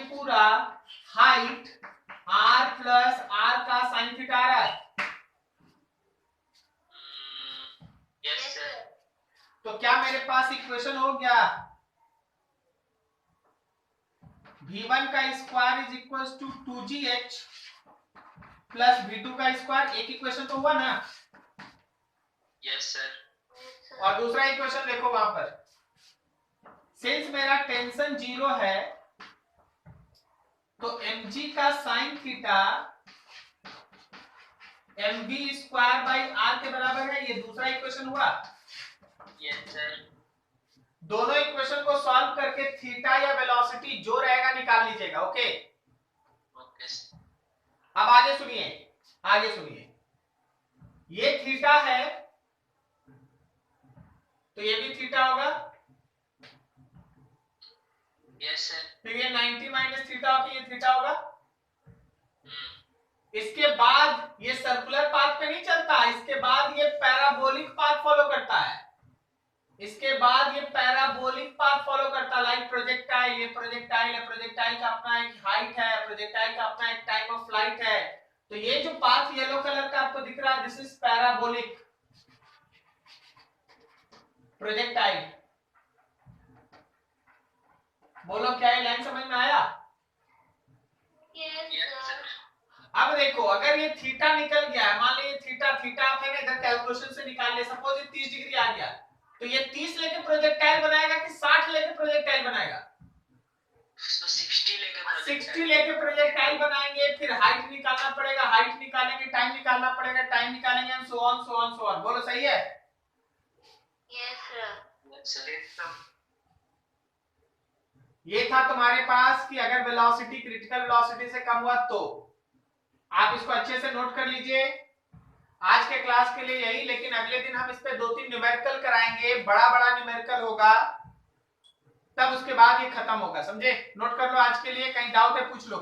पूरा हाइट r प्लस r का sin थीटा आ रहा है?
Yes sir.
तो क्या मेरे पास इक्वेशन हो गया, v1 का square is equal to 2gh plus v2 का स्क्वायर। एक इक्वेशन तो हुआ ना?
Yes sir.
और दूसरा इक्वेशन देखो वहां पर, सिंस मेरा टेंशन 0 है तो mg का sin थीटा mv²r के बराबर है। ये दूसरा इक्वेशन हुआ।
Yes sir.
दोनों इक्वेशन को सॉल्व करके थीटा या वेलोसिटी जो रहेगा निकाल लीजिएगा, ओके।
Okay sir.
अब आगे सुनिए, ये थीटा है तो ये भी थीटा होगा।
Yes sir.
फिर ये 90 माइनस थीटा होगी, ये थीटा होगा। इसके बाद ये सर्कुलर पाथ पे नहीं चलता, इसके बाद ये पैराबोलिक पाथ फॉलो करता है। Like projectile. ये प्रोजेक्टाइल है, प्रोजेक्टाइल का अपना एक हाइट है, प्रोजेक्टाइल का अपना एक टाइम ऑफ फ्लाइट है। तो ये जो पाथ येलो कलर का आपको दिख रहा है, दिस इज पैराबोलिक प्रोजेक्टाइल। बोलो क्या ये लाइन समझ में आया?
Yes sir.
अब देखो, अगर ये थीटा निकल गया है, मान लीजिए थीटा आप है ना इधर कैलकुलेशन से निकाल ले, सपोज ये 30 डिग्री आ गया, तो ये 30 लेके प्रोजेक्टाइल बनाएगा कि 60 लेके प्रोजेक्टाइल बनाएगा? 60 लेके प्रोजेक्टाइल बनाएंगे। फिर हाइट निकालना पड़ेगा, हाइट निकालेंगे, टाइम निकालना पड़ेगा, टाइम निकालेंगे, एंड सो ऑन। बोलो सही है?
Yes sir.
ये था तुम्हारे पास कि अगर वेलोसिटी क्रिटिकल वेलोसिटी से कम हुआ तो। आप इसको अच्छे से नोट कर लीजिए। आज के क्लास के लिए यही, लेकिन अगले दिन हम इस पे 2-3 न्यूमेरिकल कराएंगे, बड़ा न्यूमेरिकल होगा, तब उसके बाद ये खत्म होगा, समझे? नोट कर लो आज के लिए, कहीं डाउट है पूछ लो।